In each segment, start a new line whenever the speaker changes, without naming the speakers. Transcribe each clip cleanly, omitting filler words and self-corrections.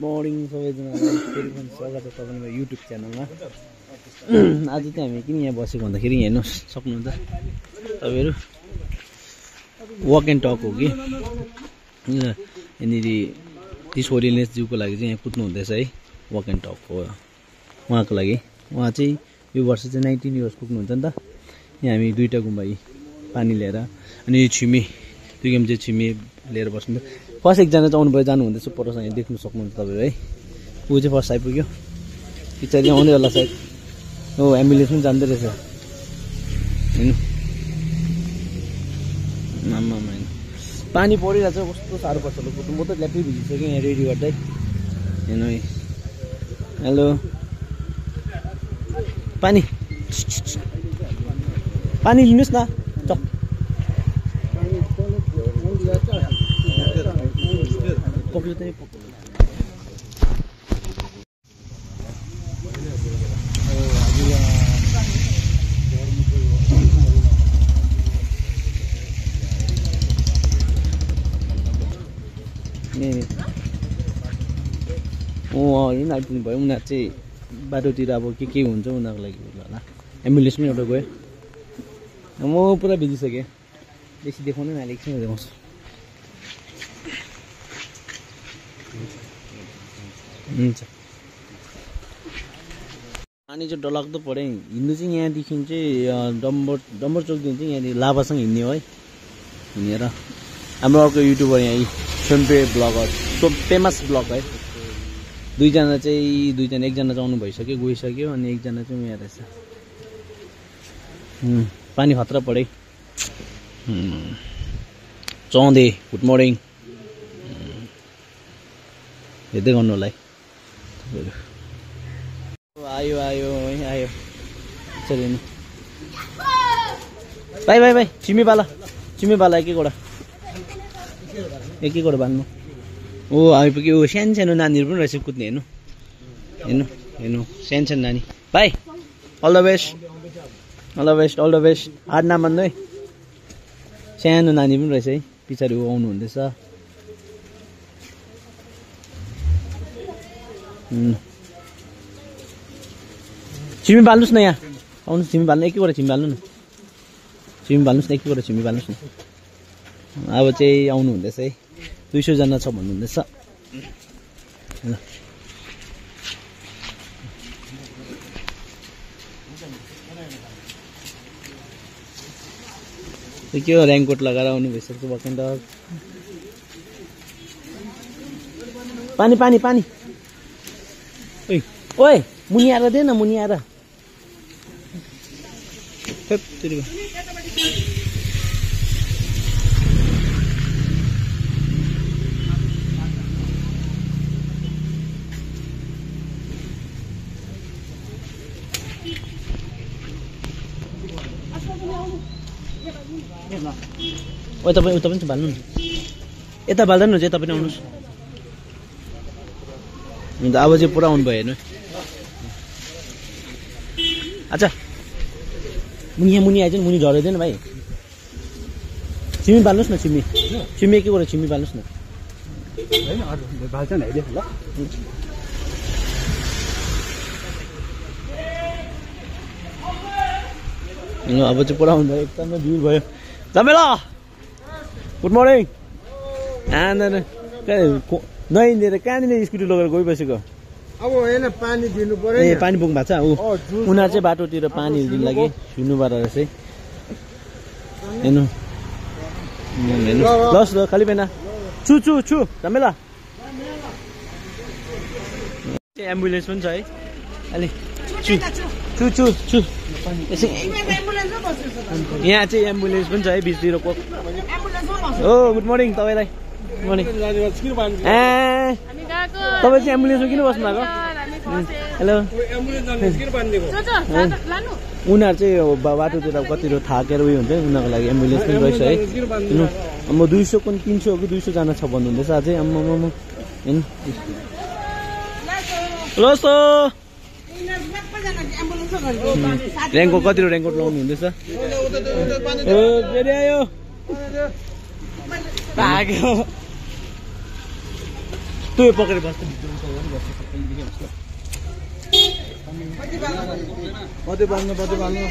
Morning सबैजनालाई फेरि पनि स्वागत छ तपाईँको युट्युब च्यानलमा। आज चाहिँ हामी किन यहाँ बसेको भन्दाखेरि हेर्नु सक्नुहुन्छ तपाईँहरू वक एन्ड टक हो कि यहाँनिर दिस होलिनेस ज्यूको लागि चाहिँ यहाँ कुद्नु हुँदैछ है। वक एन्ड टक हो उहाँको लागि। उहाँ चाहिँ यो वर्ष चाहिँ 19 इयर्स पुग्नुहुन्छ नि त। यहाँ हामी दुईवटा गुम्बा पानी लिएर अनि छिमी 2 गेम चाहिँ छिमी लिएर बस्नु। फर्स्ट एकजना चाहिँ आउनुभयो जानुहुँदैछ परसँग देख्नु सक्नुहुन्छ तपाईँहरू है। ऊ चाहिँ फर्स्ट आइपुग्यो पछाडि आउँदै होला सायद। हो एम्बुलेन्स पनि जाँदै रहेछ हेर्नु। पानी परिरहेको छ कस्तो साह्रो पर्छ ल कुद्नु। म त ल्याप्पै भिजिसकेँ यहाँ रेडी गर्दै हेर्नु है। हेलो पानी पानी लिनुहोस् न पक्रियो त यिन आइपुग्नु भयो। उनीहरू चाहिँ बाटोतिर अब के हुन्छ उनीहरूको लागि होला। एम्बुलेन्स पनि एउटा गयो। म पुरा भिजिसकेँ बेसी देखाउनु न एकछिन देखाउँछु। हुन्छ पानी चाहिँ डरलाग्दो पऱ्यो। हिँड्नु चाहिँ यहाँदेखि चाहिँ डम्बर चौकदेखि चाहिँ यहाँनिर लाभासँग हिँड्ने हो है। हिँडेर हाम्रो अर्को युट्युबर यहाँ सोम्पे ब्लगर फेमस ब्लग है। दुईजना एकजना चाहिँ आउनु भइसक्यो गइसक्यो अनि एकजना चाहिँ यहाँ रहेछ। पानी खतरा पऱ्यो। चौधे गुड मर्निङ हेर्दै गर्नु होला है। आयो आयो आयो चल्यो नि। बाई बाई बाई चिमीबाला एक-एकवटा बान्नु। ओ आइपुग्यो। सानो नानीहरू पनि रहेछ कुद्ने हेर्नु हेर्नु हेर्नु सानो नानी। भाइ all the best all the best हार्ड नमान्नु है। सानो नानी पनि रहेछ है पछाडि आउनु हुँदैछ। छिमी बाल्नुहोस् न यहाँ आउनुहोस्। छिमी बाल्नु एकैवटा छिमी बाल्नु न। छिमी बाल्नुहोस् न एकैवटा छिमी बाल्नुहोस् न। अब चाहिँ आउनु हुँदैछ है। 200 जना छ भन्नुहुँदैछ। के हो रेनकोट लगाएर आउनु भइसक्यो बकेन्ड। पानी पानी पानी ओए मुनि आएर दे न मुनि आएर। ओ तपाईँ उता पनि बाल्नु न। यता बाल्दैन न यता पनि आउनुहोस्। अन्त अब चाहिँ पुरा आउनु भयो हेर्नु। अच्छा मुनि आइज मुनि झर्दैन भाइ। छिमी बाल्नुहोस् न। छिमी एकैवटा छिमी बाल्नुहोस् न। अब चाहिँ पुरा आउनु भयो एकदमै भिड भयो। तपाईँ ल गुड मर्निङ। नै लिएर कहाँनिर स्कुटी लगेर गइबसेको।
अब होइन पानी दिनु पर्यो।
ए पानी पुग्नु भएको छ। उनीहरू चाहिँ बाटोतिर पानी दिनु लागि हिँड्नु पर्यो रहेछ है। हेर्नु हेर्नु लस ल खालि पेना छु तपाईँ ल। एम्बुलेन्स पनि छ है अलि छु यहाँ चाहिँ एम्बुलेन्स पनि छ है बिचतिरको। हो गुड मर्निङ तपाईँलाई। Good morning. तपाईँ चाहिँ एम्बुलेन्समा किन बस्नु भएको। हेलो उनीहरू चाहिँ बाटोतिर कतिरो थाकेर उयो हुन्छ उनीहरूको लागि एम्बुलेन्स पनि रहेछ है। म 200 पनि 300 कि 200 जना छ भन्नुहुँदैछ अझै। आम्मा हेर्नु ल सो ऱ्याङ्को कतिरो ऱ्याङ्कोट लाउनु हुँदैछ। ओ फेरि आयो भाग्यो। त्यो पक्रेर बस्छ
बत्ती बाल्नु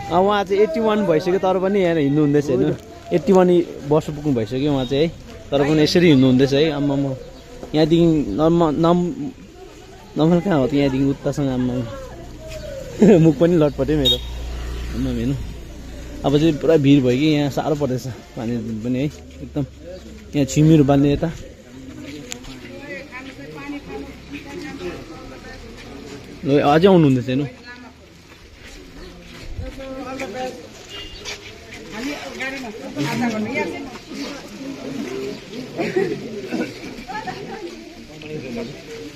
उहाँ चाहिँ 81 भइसक्यो तर पनि यहाँ हिँड्नु हुँदैछ हेर्नु 81 वर्ष पुग्नु भइसक्यो उहाँ चाहिँ है तर पनि यसरी हिँड्नु हुँदैछ है आम्मा म यहाँदेखि नम्बर कहाँ हो त यहाँदेखि उतासँग आम्मा मुख पनि लटपट्यो मेरो आम्मा हेर्नु अब चाहिँ पुरा भिड भयो कि यहाँ साह्रो पर्दैछ पानी पनि है एकदम यहाँ छिमीहरू बाल्ने यता अझै आउनु हुँदैछ हेर्नु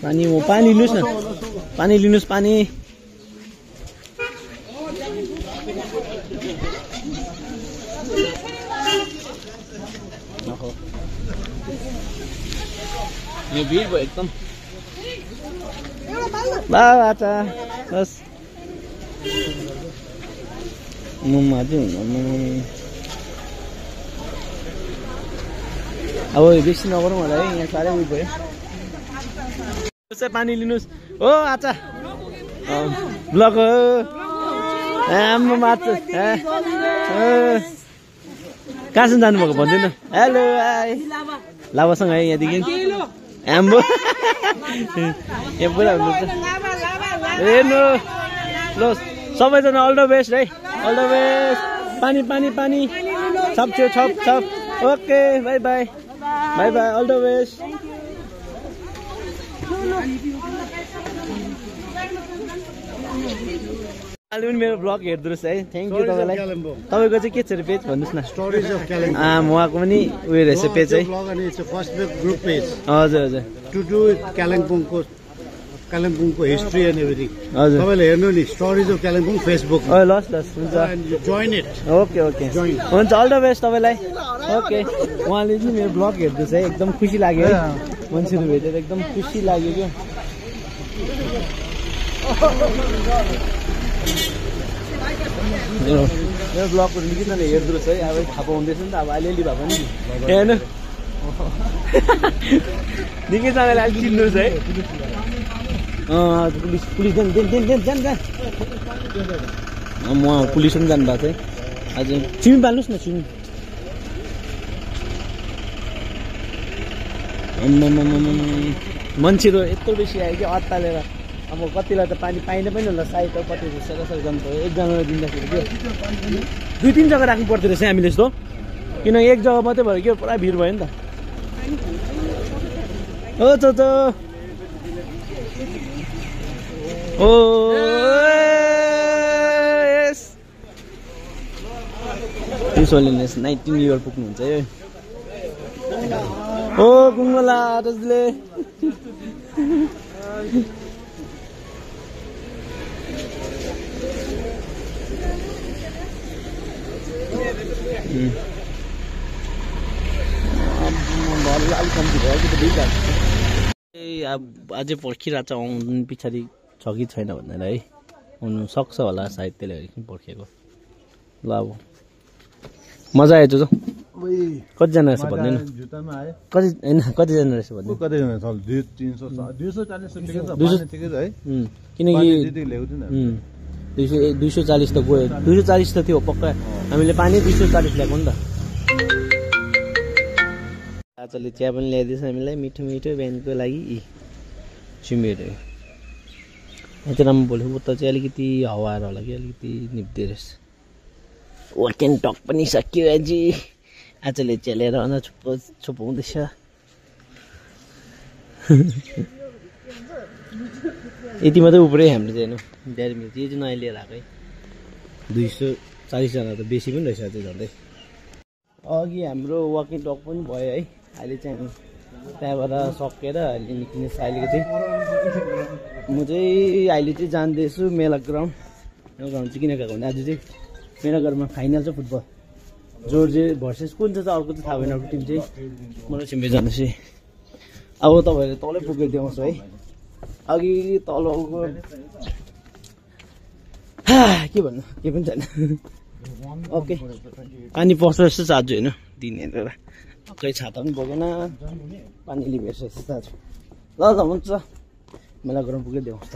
पानी हो पानी लिनुहोस् न पानी लिनुहोस् पानी यो भिड भयो एकदम बाटा बस मुममा चाहिँ अब बेसी नगरौँ होला है यहाँ साह्रै उयो भयो पानी लिनुहोस् हो आचा ब्लग हो आम्मा मात्र कहाँसम्म जानुभएको भन्दैन हेलो लाभासँग है यहाँदेखि आम्बो यहाँ पुरा हुनुहुन्छ हेर्नु ल सबैजना अल द बेस्ट है अल द बेस्ट पानी पानी पानी छप छप छप okay bye by by bye all the best अहिले पनि मेरो ब्लग हेर्दो रहेछ है थ्याङ्क यू तपाईँलाई तपाईँको चाहिँ के छ पेज भन्नुहोस् न
स्टोरीज अफ कालिम्पोङ
उहाँको पनि उयो रहेछ पेज है
फर्स्ट ग्रुप पेज
हजुर हजुर
टु डु कालिम्पोङको हिस्ट्री एन्ड एभ्रिथिङ
हजुर
तपाईँले हेर्नु नि स्टोरीज अफ कालिम्पोङ फेसबुक
लस लस हुन्छ
जोइन इट
ओके ओके हुन्छ अल द बेस्ट तपाईँलाई ओके उहाँले चाहिँ मेरो ब्लग हेर्दैछ है एकदम खुसी लाग्यो है मान्छेहरू भेटेर एकदम खुसी लाग्यो क्या मेरो ब्लगहरू निकैजनाले हेर्दो रहेछ है अब थाहा पाउँदैछ नि त अब अलिअलि भए पनि हेर्नु निकैजनाले अहिले चिन्नु रहेछ है पुलिस पुलिस जान म पुलिस पनि जानु भएको छ है हजुर चिमी बाल्नुहोस् न चिमी मान्छेहरू यत्रो बेसी आयो कि अत्तालेर अब कतिलाई त पानी पाइन पनि होला सायद त कति कसरी जानु पऱ्यो एकजनालाई दिँदाखेरि के 2-3 जग्गा राख्नु पर्थ्यो रहेछ हामीले यस्तो किनकि एक जग्गा मात्रै भयो कि पुरा भिड भयो नि त ओ चोचो ओ सोलिनेस 19 इयर पुग्नुहुन्छ है ओ गुङ्गला दाजुले अझै पर्खिरहेको छ आउनु पछाडि छ कि छैन भनेर है आउनु सक्छ होला सायद त्यसले पर्खेको ल अब मजा आएछ जो कतिजना रहेछ भन्दैन
जुत्तामा आयो
कति होइन कतिजना रहेछ भन्दैन
कतिजना छ 240 ठिकै छ है
किनकि
ल्याउँदैन
240 त गयो 240 त थियो पक्का हामीले पानी 240 ल्याएको नि त आजले चिया पनि ल्याइदिएछ हामीलाई मिठो मिठो बिहानको लागि सिमेहरू यति राम्रो बोल्यो उता चाहिँ अलिकति हवाएर होला कि अलिकति निप्दे रहेछ वक एन्ड टक पनि सकियो अझै आजले चेलेर अन्त छुपाउँदैछ यति मात्रै उपरै हाम्रो चाहिँ होइन डेरी मिल्क यो चाहिँ नयाँ लिएर आएको है 240 जना त बेसी पनि रहेछ अझै झन्डै अघि हाम्रो वक एन्ड टक पनि भयो है अहिले चाहिँ हामी त्यहाँबाट सकेर अहिले निक्लिनेछ अहिलेको चाहिँ म चाहिँ अहिले चाहिँ जाँदैछु मेला ग्राउन्ड चाहिँ किन गएको भने आज चाहिँ मेला ग्राउन्डमा फाइनल छ फुटबल जोर्जे भर्सेस कुन चाहिँ अर्को चाहिँ थाहा भएन अर्को टिम चाहिँ मलाई छिम्बे जाँदैछु अब तपाईँहरूले तलै पुगेर देखाउँछु है अघि तलको के भन्नु के पनि छैन ओके पानी पर्छ जस्तो छ आज होइन दिन हेरेर खै छाता पनि बोकेन पानीले भेट्छ जस्तो आज ल ल हुन्छ मेला ग्राउन्ड पुगेर देखाउँछु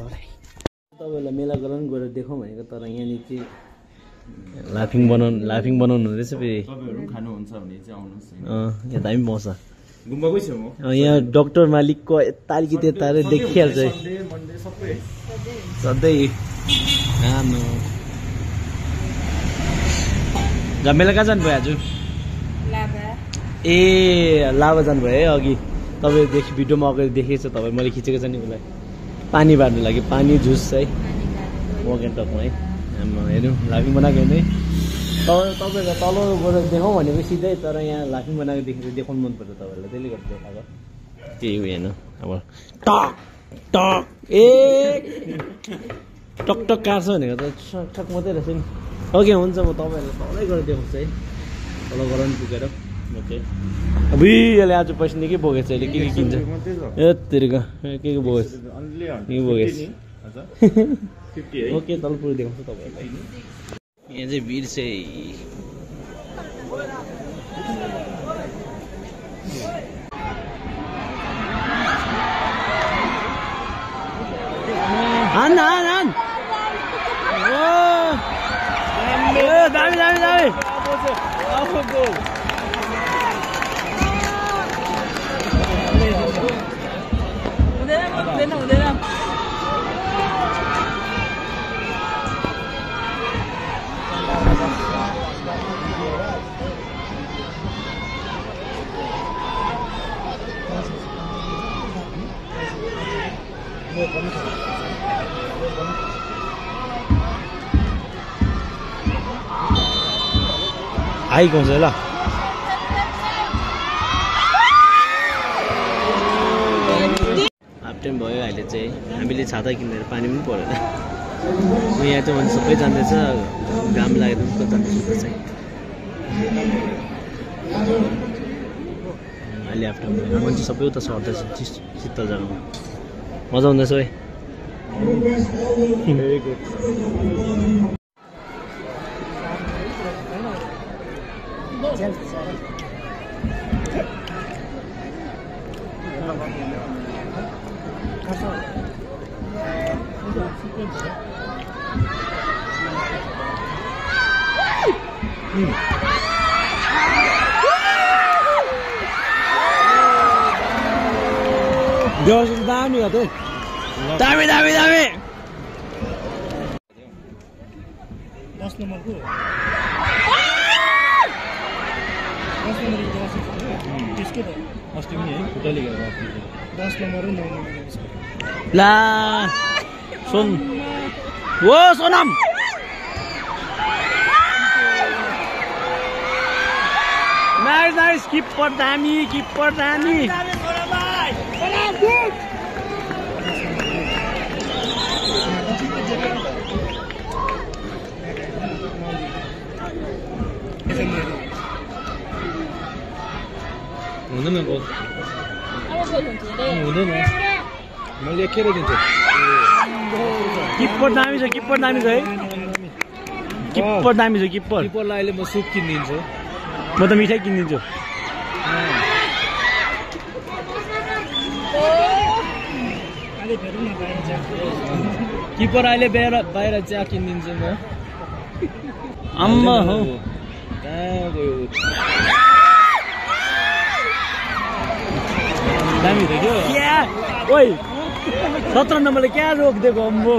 तपाईँलाई मेला ग्राउन्ड गएर देखाउँ भनेको तर यहाँनिर चाहिँ लाफिङ बनाउनु हुँदैछ फेरि
खानुहुन्छ भने चाहिँ आउनुहोस्
यहाँ दामी पाउँछ
गुम्बाकै छ म
यहाँ डाक्टर मालिकको यता अलिकति यता देखिहाल्छ सधैँ मेला कहाँ जानुभयो आज ए लाभा जानुभयो है अघि तपाईँ भिडियोमा अगाडि देखेको छ तपाईँ मैले खिचेको छ नि उसलाई पानी बार्नु लागि पानी जुस है वक एन्ड टकमा है हेर्नु लाफिङ बनाएको हेर्नु है तपाईँको तल गएर देखाउँ भनेको सिधै तर यहाँ लाफिङ बनाएको देखेर देखाउनु मनपर्छ तपाईँहरूलाई त्यसले गर्दा देखाएको त्यही हो हेर्नु अब टक टक ए टक टक काट्छ भनेको त ठक ठक मात्रै रहेछ नि ओके हुन्छ म तपाईँहरूलाई तलै गएर देखाउँछु है तल गराउनु पुगेर ओके अबुई यसले आज पैसा निकै बोकेछ अहिले के किन्छ यतिको के बोकेछ के बोकेछ ओके तल पुरै देखाउँछु तपाईँहरूलाई यहाँ चाहिँ भिड चाहिँ दामी दामी दामी हुँदैन आइकन्छ ल हाफ टाइम भयो अहिले चाहिँ हामीले छाता किनेर पानी पनि परेन यहाँ चाहिँ मान्छे सबै जाँदैछ घाम लागेर पनि जाँदैछ चाहिँ अहिले हाफ टाइम भयो मान्छे सबै उता सर्दैछ शीतल जग्गामा मजा आउँदैछ है भेरी गुड दामी हो दामी दामी दामी 10 नम्बरको 10 नम्बर त्यसको त अस्ति पनि है खुट्टाले गरेर 10 नम्बर र 9 नम्बर ला सुन वो सोनम नाइस नाइस किपर दामी हुँदैन मैले लेखेर दिन्छु किपर दामी छ है किपर दामी छ किपरलाई अहिले म सुप किनिदिन्छु म त मिठाई किनिदिन्छु किपर अहिले बाहिर चिया किनिदिन्छु म अम्मा हो दामी थियो क्या ओइ 17 नम्बरले क्या रोकिदिएको अम्बो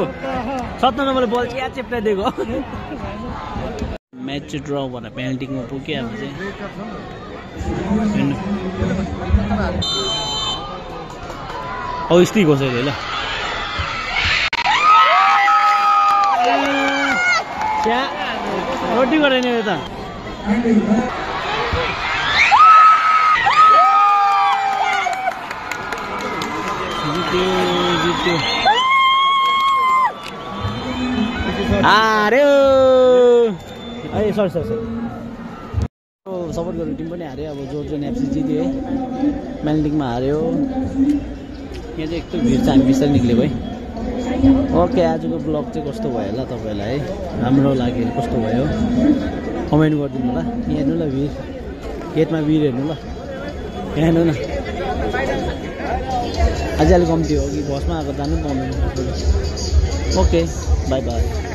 17 नम्बरले बल क्या चेप्टाइदिएको म्याच ड्र भएर पेनाल्टीमा पुग्यो अब चाहिँ औ यस्तै घोसेको ल क्या रोटी गरेन यता जित्यो हार्यो ए सरी सपोर्ट गरेको टिम पनि हार्यो अब जोर्जन एफसी जित्यो है पेनाल्टीमा हार्यो यहाँ चाहिँ एकदम भिड छ हामी बिस्तारै निक्लेको है ओके आजको ब्लग चाहिँ कस्तो भयो होला तपाईँहरूलाई है राम्रो लाग्यो कस्तो भयो कमेन्ट गरिदिनु होला यहाँ हेर्नु ल भिड गेटमा भिड हेर्नु ल यहाँ हेर्नु न अझै अलिक कम्ती हो कि बसमा आएको जानु पाउँदैन ओके बाई बाई